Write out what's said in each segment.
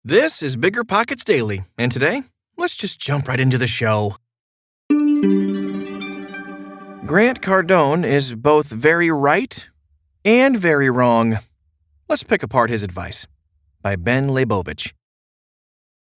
This is BiggerPockets Daily, and today, let's just jump right into the show. Grant Cardone is both very right and very wrong. Let's pick apart his advice. By Ben Leibovich.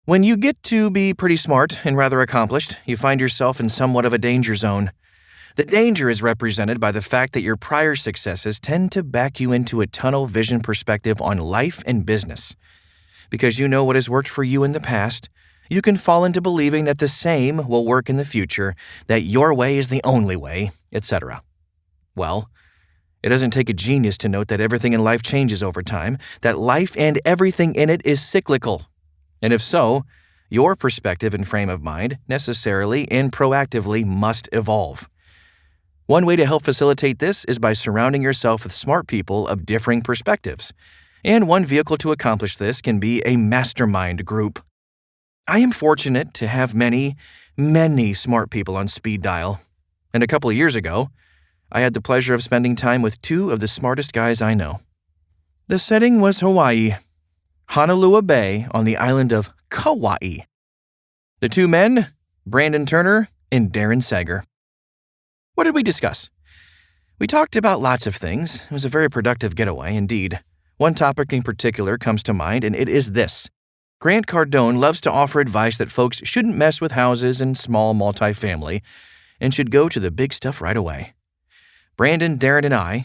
When you get to be pretty smart and rather accomplished, you find yourself in somewhat of a danger zone. The danger is represented by the fact that your prior successes tend to back you into a tunnel vision perspective on life and business. Because you know what has worked for you in the past, you can fall into believing that the same will work in the future, that your way is the only way, etc. Well, it doesn't take a genius to note that everything in life changes over time, that life and everything in it is cyclical. And if so, your perspective and frame of mind necessarily and proactively must evolve. One way to help facilitate this is by surrounding yourself with smart people of differing perspectives. And one vehicle to accomplish this can be a mastermind group. I am fortunate to have many smart people on speed dial. And a couple of years ago, I had the pleasure of spending time with two of the smartest guys I know. The setting was Hawaii, Honolulu Bay on the island of Kauai. The two men, Brandon Turner and Darren Sager. What did we discuss? We talked about lots of things. It was a very productive getaway indeed. One topic in particular comes to mind, and it is this. Grant Cardone loves to offer advice that folks shouldn't mess with houses and small multifamily and should go to the big stuff right away. Brandon, Darren, and I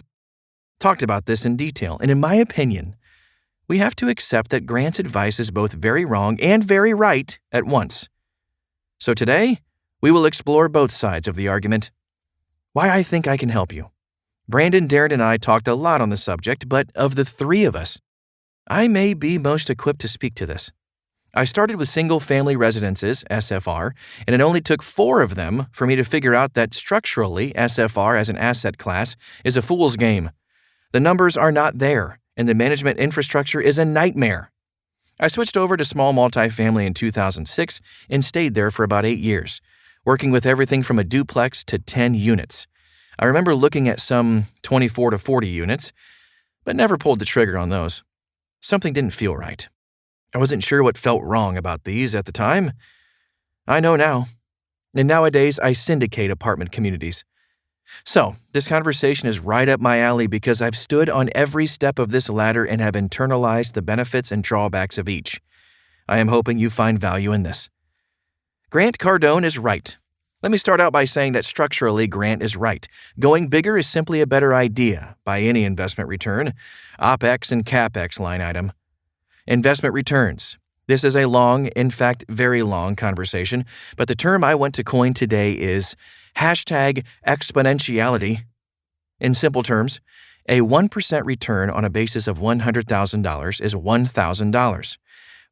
talked about this in detail, and in my opinion, we have to accept that Grant's advice is both very wrong and very right at once. So today, we will explore both sides of the argument. Why I think I can help you. Brandon, Darren, and I talked a lot on the subject, but of the three of us, I may be most equipped to speak to this. I started with single-family residences, SFR, and it only took 4 of them for me to figure out that structurally, SFR as an asset class is a fool's game. The numbers are not there, and the management infrastructure is a nightmare. I switched over to small multifamily in 2006 and stayed there for about 8 years, working with everything from a duplex to 10 units. I remember looking at some 24 to 40 units, but never pulled the trigger on those. Something didn't feel right. I wasn't sure what felt wrong about these at the time. I know now. And nowadays, I syndicate apartment communities. So, this conversation is right up my alley because I've stood on every step of this ladder and have internalized the benefits and drawbacks of each. I am hoping you find value in this. Grant Cardone is right. Let me start out by saying that structurally, Grant is right. Going bigger is simply a better idea by any investment return, OPEX and CAPEX line item. Investment returns. This is a long, in fact, very long conversation, but the term I want to coin today is #exponentiality. In simple terms, a 1% return on a basis of $100,000 is $1,000.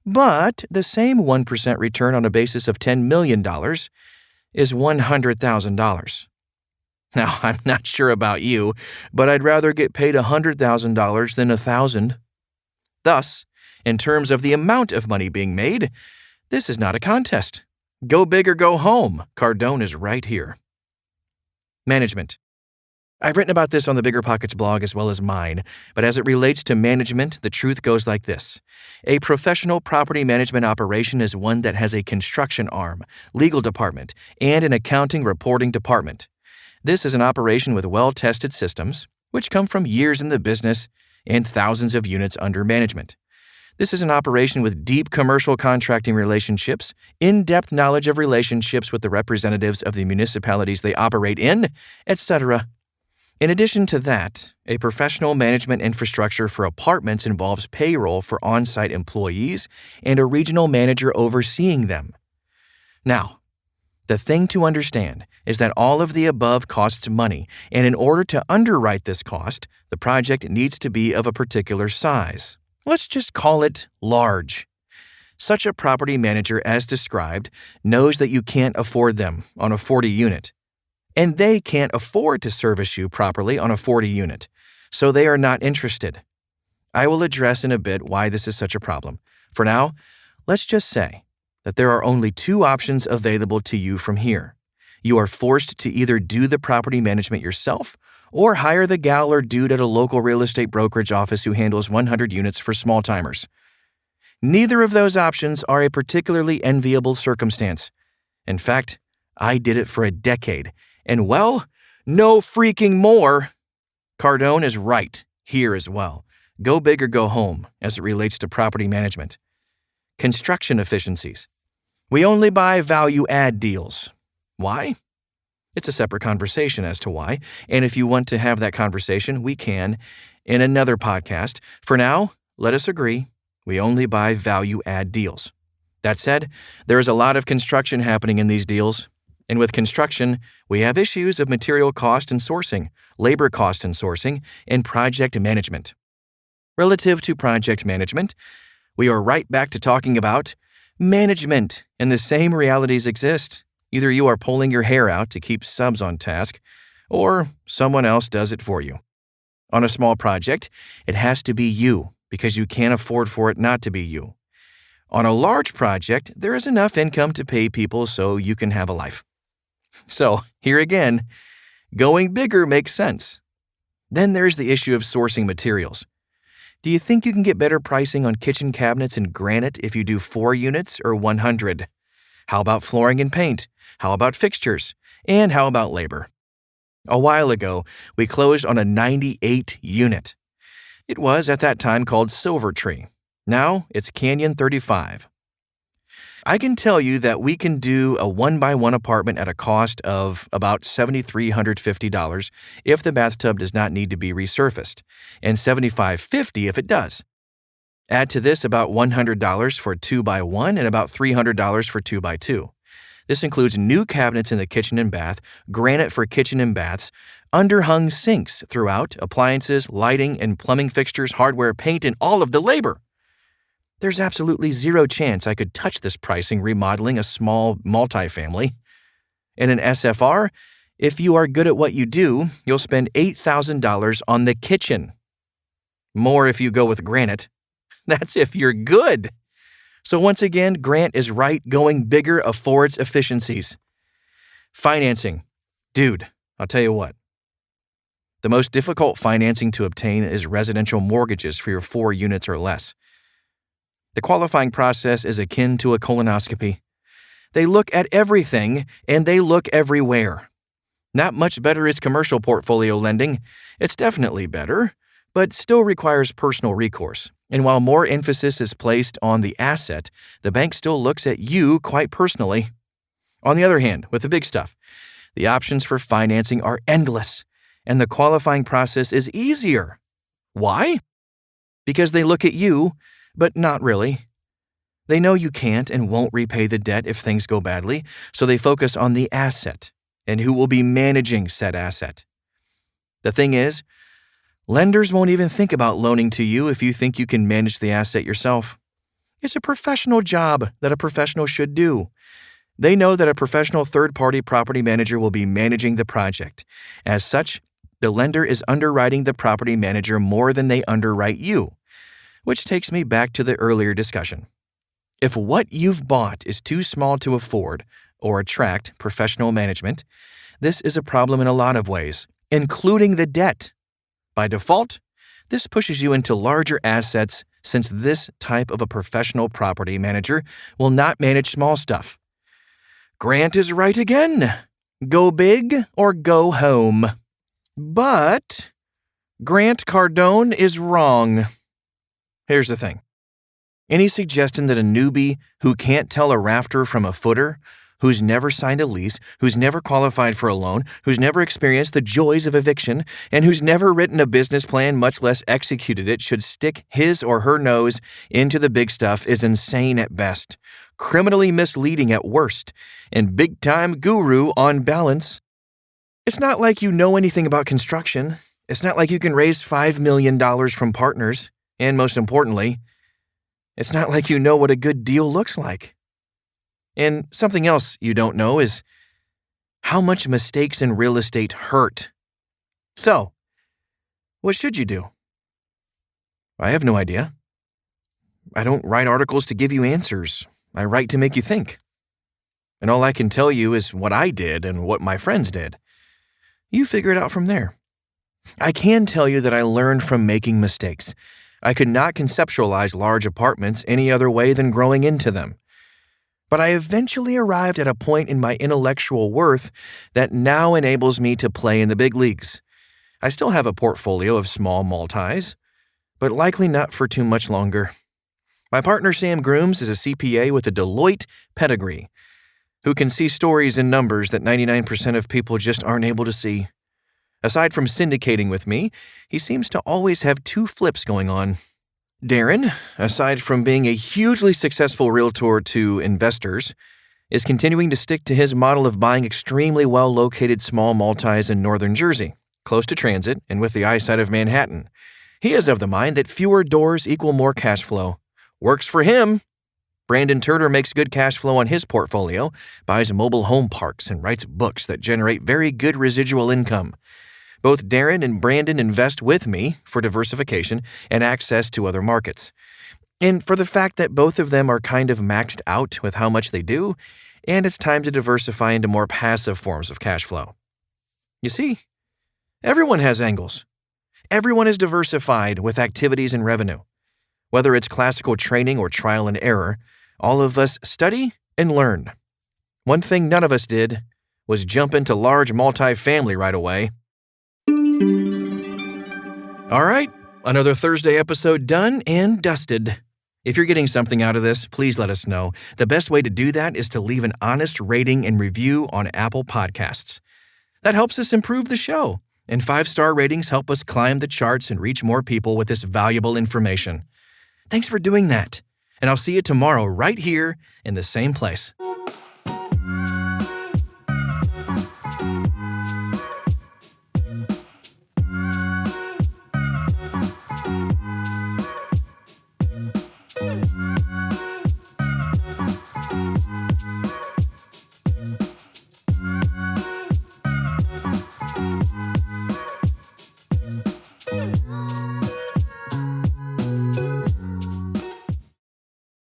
But the same 1% return on a basis of $10 million is $100,000. Now, I'm not sure about you, but I'd rather get paid $100,000 than $1,000. Thus, in terms of the amount of money being made, this is not a contest. Go big or go home. Cardone is right here. Management. I've written about this on the BiggerPockets blog as well as mine, but as it relates to management, the truth goes like this. A professional property management operation is one that has a construction arm, legal department, and an accounting reporting department. This is an operation with well-tested systems, which come from years in the business and thousands of units under management. This is an operation with deep commercial contracting relationships, in-depth knowledge of relationships with the representatives of the municipalities they operate in, etc. In addition to that, a professional management infrastructure for apartments involves payroll for on-site employees and a regional manager overseeing them. Now, the thing to understand is that all of the above costs money, and in order to underwrite this cost, the project needs to be of a particular size. Let's just call it large. Such a property manager, as described, knows that you can't afford them on a 40 unit. And they can't afford to service you properly on a 40 unit, so they are not interested. I will address in a bit why this is such a problem. For now, let's just say that there are only 2 options available to you from here. You are forced to either do the property management yourself or hire the gal or dude at a local real estate brokerage office who handles 100 units for small-timers. Neither of those options are a particularly enviable circumstance. In fact, I did it for a decade, and well, no freaking more. Cardone is right here as well. Go big or go home as it relates to property management. Construction efficiencies. We only buy value-add deals. Why? It's a separate conversation as to why, and if you want to have that conversation, we can in another podcast. For now, let us agree, we only buy value-add deals. That said, there is a lot of construction happening in these deals, and with construction, we have issues of material cost and sourcing, labor cost and sourcing, and project management. Relative to project management, we are right back to talking about management, and the same realities exist. Either you are pulling your hair out to keep subs on task, or someone else does it for you. On a small project, it has to be you because you can't afford for it not to be you. On a large project, there is enough income to pay people so you can have a life. So, here again, going bigger makes sense. Then there's the issue of sourcing materials. Do you think you can get better pricing on kitchen cabinets and granite if you do 4 units or 100? How about flooring and paint? How about fixtures? And how about labor? A while ago, we closed on a 98 unit. It was at that time called Silver Tree. Now it's Canyon 35. I can tell you that we can do a 1-by-1 apartment at a cost of about $7,350 if the bathtub does not need to be resurfaced, and $7,550 if it does. Add to this about $100 for 2-by-1 and about $300 for 2-by-2. This includes new cabinets in the kitchen and bath, granite for kitchen and baths, underhung sinks throughout, appliances, lighting, and plumbing fixtures, hardware, paint, and all of the labor. There's absolutely zero chance I could touch this pricing remodeling a small multifamily. In an SFR, if you are good at what you do, you'll spend $8,000 on the kitchen. More if you go with granite. That's if you're good. So once again, Grant is right. Going bigger affords efficiencies. Financing. Dude, I'll tell you what. The most difficult financing to obtain is residential mortgages for your 4 units or less. The qualifying process is akin to a colonoscopy. They look at everything, and they look everywhere. Not much better is commercial portfolio lending. It's definitely better, but still requires personal recourse. And while more emphasis is placed on the asset, the bank still looks at you quite personally. On the other hand, with the big stuff, the options for financing are endless, and the qualifying process is easier. Why? Because they look at you, but not really. They know you can't and won't repay the debt if things go badly, so they focus on the asset and who will be managing said asset. The thing is, lenders won't even think about loaning to you if you think you can manage the asset yourself. It's a professional job that a professional should do. They know that a professional third-party property manager will be managing the project. As such, the lender is underwriting the property manager more than they underwrite you. Which takes me back to the earlier discussion. If what you've bought is too small to afford or attract professional management, this is a problem in a lot of ways, including the debt. By default, this pushes you into larger assets since this type of a professional property manager will not manage small stuff. Grant is right again. Go big or go home. But Grant Cardone is wrong. Here's the thing. Any suggestion that a newbie who can't tell a rafter from a footer, who's never signed a lease, who's never qualified for a loan, who's never experienced the joys of eviction, and who's never written a business plan, much less executed it, should stick his or her nose into the big stuff is insane at best, criminally misleading at worst, and big-time guru on balance. It's not like you know anything about construction. It's not like you can raise $5 million from partners. And most importantly, it's not like you know what a good deal looks like. And something else you don't know is how much mistakes in real estate hurt. So, what should you do? I have no idea. I don't write articles to give you answers. I write to make you think. And all I can tell you is what I did and what my friends did. You figure it out from there. I can tell you that I learned from making mistakes. I could not conceptualize large apartments any other way than growing into them. But I eventually arrived at a point in my intellectual worth that now enables me to play in the big leagues. I still have a portfolio of small multis, but likely not for too much longer. My partner Sam Grooms is a CPA with a Deloitte pedigree, who can see stories and numbers that 99% of people just aren't able to see. Aside from syndicating with me, he seems to always have two flips going on. Darren, aside from being a hugely successful realtor to investors, is continuing to stick to his model of buying extremely well-located small multis in northern Jersey, close to transit and with the eyesight of Manhattan. He is of the mind that fewer doors equal more cash flow. Works for him. Brandon Turner makes good cash flow on his portfolio, buys mobile home parks, and writes books that generate very good residual income. Both Darren and Brandon invest with me for diversification and access to other markets. And for the fact that both of them are kind of maxed out with how much they do, and it's time to diversify into more passive forms of cash flow. You see, everyone has angles. Everyone is diversified with activities and revenue. Whether it's classical training or trial and error, all of us study and learn. One thing none of us did was jump into large multifamily right away. All right, another Thursday episode done and dusted. If you're getting something out of this, please let us know. The best way to do that is to leave an honest rating and review on Apple Podcasts. That helps us improve the show, and 5-star ratings help us climb the charts and reach more people with this valuable information. Thanks for doing that, and I'll see you tomorrow right here in the same place.